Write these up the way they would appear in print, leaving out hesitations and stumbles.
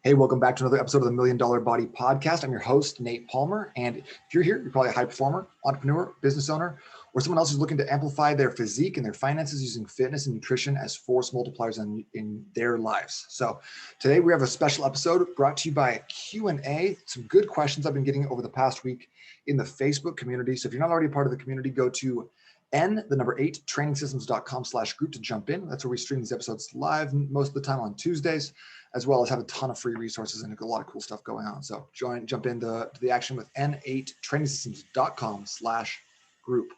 Hey, welcome back to another episode of the Million Dollar Body Podcast. I'm your host, Nate Palmer. And if you're here, you're probably a high performer, entrepreneur, business owner, or someone else who's looking to amplify their physique and their finances using fitness and nutrition as force multipliers in their lives. So today we have a special episode brought to you by a Q&A. Some good questions I've been getting over the past week in the Facebook community. So if you're not already a part of the community, go to trainingsystems.com/group to jump in. That's where we stream these episodes live most of the time on Tuesdays, as well as have a ton of free resources and a lot of cool stuff going on. So jump into the action with n8trainingsystems.com/group.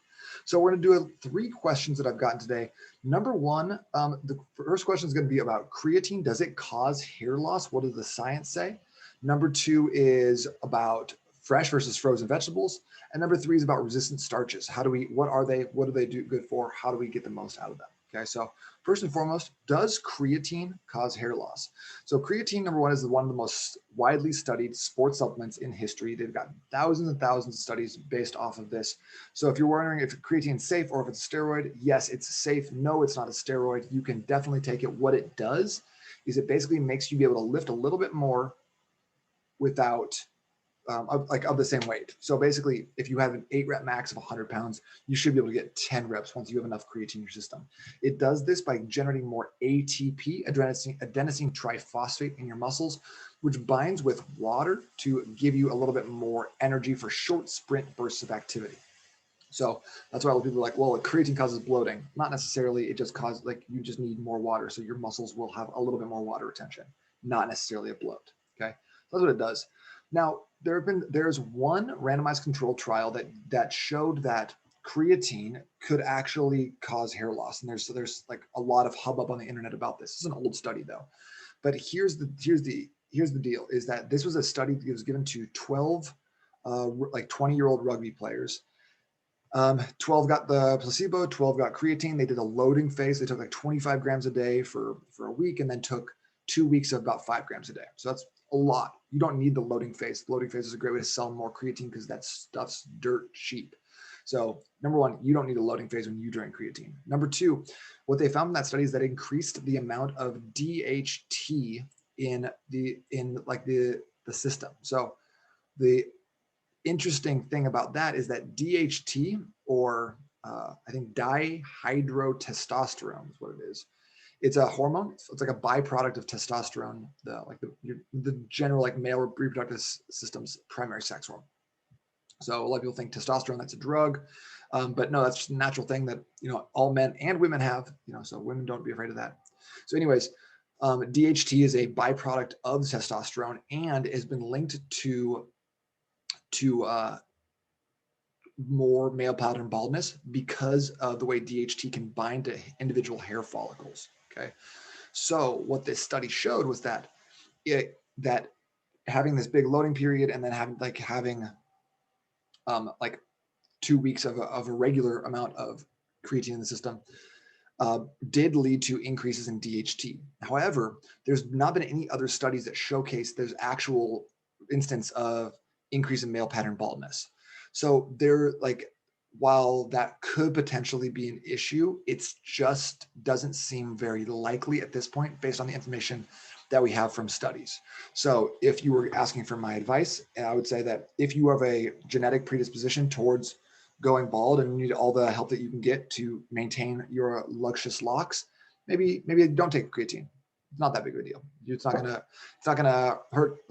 So we're going to do three questions that I've gotten today. Number one, the first question is going to be about creatine. Does it cause hair loss? What does the science say? Number two is about fresh versus frozen vegetables. And number three is about resistant starches. What are they? What do they do good for? How do we get the most out of them? Okay, so first and foremost, does creatine cause hair loss? So creatine, number one, is one of the most widely studied sports supplements in history. They've got thousands and thousands of studies based off of this. So if you're wondering if creatine is safe or if it's a steroid, yes, it's safe. No, it's not a steroid. You can definitely take it. What it does is it basically makes you be able to lift a little bit more without of the same weight. So basically, if you have an 8-rep max of 100 pounds, you should be able to get 10 reps once you have enough creatine in your system. It does this by generating more ATP, adenosine triphosphate, in your muscles, which binds with water to give you a little bit more energy for short sprint bursts of activity. So that's why a lot of people are like, well, creatine causes bloating. Not necessarily. It just causes, you just need more water. So your muscles will have a little bit more water retention, not necessarily a bloat. Okay. So that's what it does. Now, there's one randomized controlled trial that showed that creatine could actually cause hair loss. And there's like a lot of hubbub on the internet about this. This is an old study though. But here's the deal is that this was a study that was given to 12 20-year-old rugby players. 12 got the placebo, 12 got creatine. They did a loading phase. They took like 25 grams a day for a week and then took 2 weeks of about 5 grams a day. So that's a lot. You don't need the loading phase. The loading phase is a great way to sell more creatine because that stuff's dirt cheap. So number one, you don't need a loading phase when you drink creatine. Number two, what they found in that study is that it increased the amount of DHT in the system. So the interesting thing about that is that DHT, or I think dihydrotestosterone is what it is. It's a hormone. It's like a byproduct of testosterone, the general male reproductive system's primary sex hormone. So a lot of people think testosterone, that's a drug, but no, that's just a natural thing that all men and women have. So women, don't be afraid of that. So anyways, DHT is a byproduct of testosterone and has been linked to more male pattern baldness because of the way DHT can bind to individual hair follicles. Okay, so what this study showed was that having this big loading period and then having 2 weeks of a regular amount of creatine in the system did lead to increases in DHT. However, there's not been any other studies that showcase there's actual instance of increase in male pattern baldness. So while that could potentially be an issue, it's just doesn't seem very likely at this point based on the information that we have from studies. So if you were asking for my advice, I would say that if you have a genetic predisposition towards going bald and you need all the help that you can get to maintain your luscious locks, maybe don't take creatine. It's not that big of a deal. It's not gonna hurt,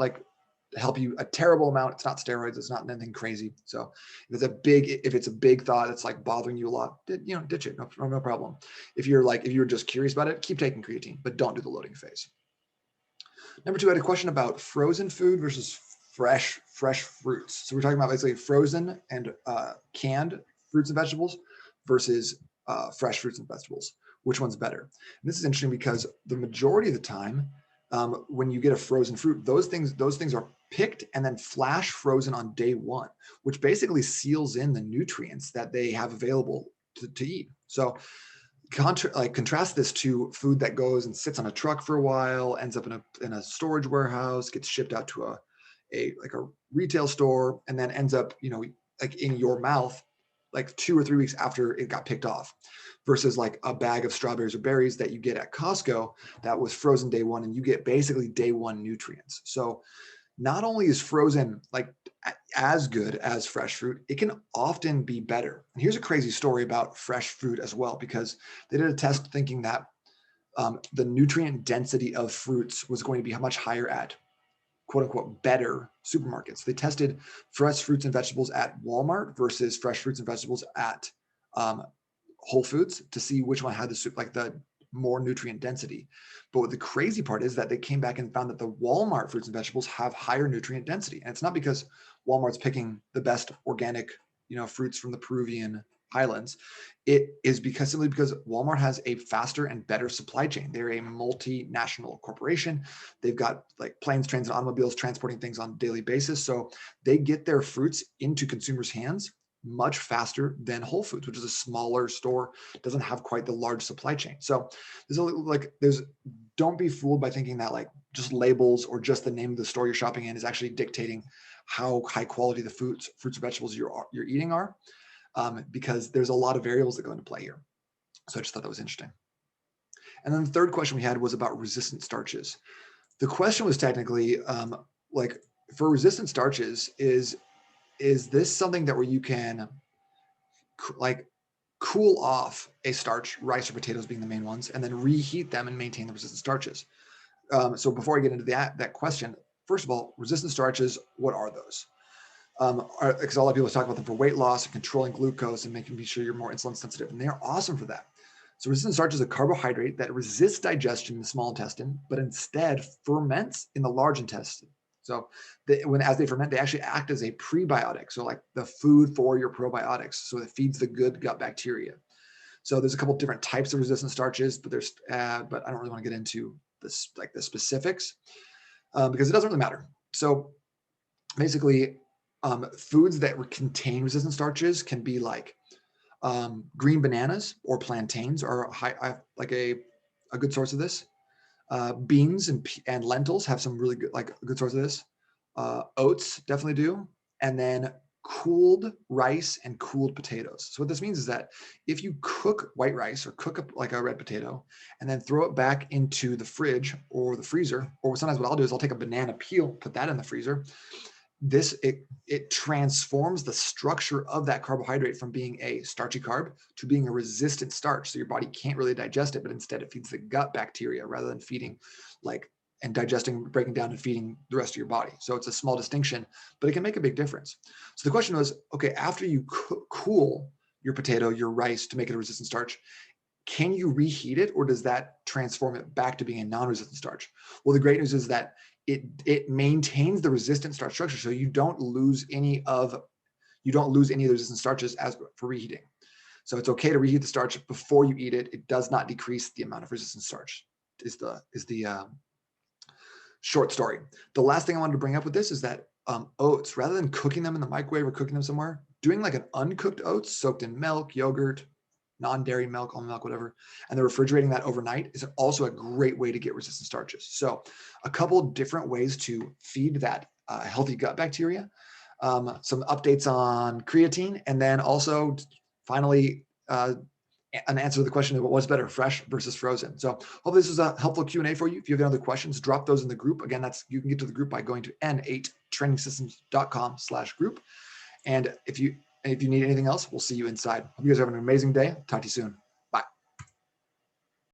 help you a terrible amount. It's not steroids. It's not anything crazy. So if it's a big thought that's bothering you a lot, ditch it. No problem. If you're just curious about it, keep taking creatine, but don't do the loading phase. Number two, I had a question about frozen food versus fresh fruits. So we're talking about basically frozen and canned fruits and vegetables versus fresh fruits and vegetables. Which one's better? And this is interesting because the majority of the time, when you get a frozen fruit, those things are picked and then flash frozen on day one, which basically seals in the nutrients that they have available to eat. So contrast this to food that goes and sits on a truck for a while, ends up in a storage warehouse, gets shipped out to a retail store, and then ends up in your mouth like 2 or 3 weeks after it got picked off, versus like a bag of strawberries or berries that you get at Costco that was frozen day one, and you get basically day one nutrients. So not only is frozen like as good as fresh fruit, it can often be better. And here's a crazy story about fresh fruit as well, because they did a test thinking that the nutrient density of fruits was going to be much higher at quote unquote better supermarkets. They tested fresh fruits and vegetables at Walmart versus fresh fruits and vegetables at Whole Foods to see which one had the more nutrient density. But what the crazy part is that they came back and found that the Walmart fruits and vegetables have higher nutrient density. And it's not because Walmart's picking the best organic, fruits from the Peruvian highlands. It is simply because Walmart has a faster and better supply chain. They're a multinational corporation. They've got like planes, trains, and automobiles transporting things on a daily basis. So they get their fruits into consumers' hands much faster than Whole Foods, which is a smaller store, doesn't have quite the large supply chain. So don't be fooled by thinking that like just labels or just the name of the store you're shopping in is actually dictating how high quality the fruits or vegetables you're eating are, because there's a lot of variables that go into play here. So I just thought that was interesting. And then the third question we had was about resistant starches. The question was technically like for resistant starches, is this something that where you can like cool off a starch, rice or potatoes being the main ones, and then reheat them and maintain the resistant starches? So before I get into that question, first of all, resistant starches, what are those? Because a lot of people talk about them for weight loss and controlling glucose and making sure you're more insulin sensitive, and they're awesome for that. So resistant starch is a carbohydrate that resists digestion in the small intestine, but instead ferments in the large intestine. So as they ferment, they actually act as a prebiotic. So like the food for your probiotics. So it feeds the good gut bacteria. So there's a couple different types of resistant starches, but but I don't really want to get into this, like the specifics, because it doesn't really matter. So basically, foods that contain resistant starches can be like green bananas or plantains are like a good source of this. Beans and lentils have some really good, like a good source of this. Oats definitely do. And then cooled rice and cooled potatoes. So what this means is that if you cook white rice or cook like a red potato and then throw it back into the fridge or the freezer, or sometimes what I'll do is I'll take a banana peel, put that in the freezer. It transforms the structure of that carbohydrate from being a starchy carb to being a resistant starch. So your body can't really digest it, but instead it feeds the gut bacteria rather than feeding and digesting, breaking down and feeding the rest of your body. So it's a small distinction, but it can make a big difference. So the question was, okay, after you cool your potato, your rice to make it a resistant starch, can you reheat it, or does that transform it back to being a non-resistant starch? Well, the great news is that it maintains the resistant starch structure, so you don't lose any of the resistant starches as for reheating. So it's okay to reheat the starch before you eat it. It does not decrease the amount of resistant starch. Is the short story. The last thing I wanted to bring up with this is that oats, rather than cooking them in the microwave or cooking them somewhere, doing like an uncooked oats soaked in milk, yogurt, non-dairy milk, almond milk, whatever, and then refrigerating that overnight is also a great way to get resistant starches. So a couple different ways to feed that healthy gut bacteria, some updates on creatine, and then also finally an answer to the question of what's better, fresh versus frozen. So hopefully this was a helpful Q&A for you. If you have any other questions, drop those in the group. Again, you can get to the group by going to n8trainingsystems.com/group. And if you need anything else, we'll see you inside. Hope you guys have an amazing day. Talk to you soon.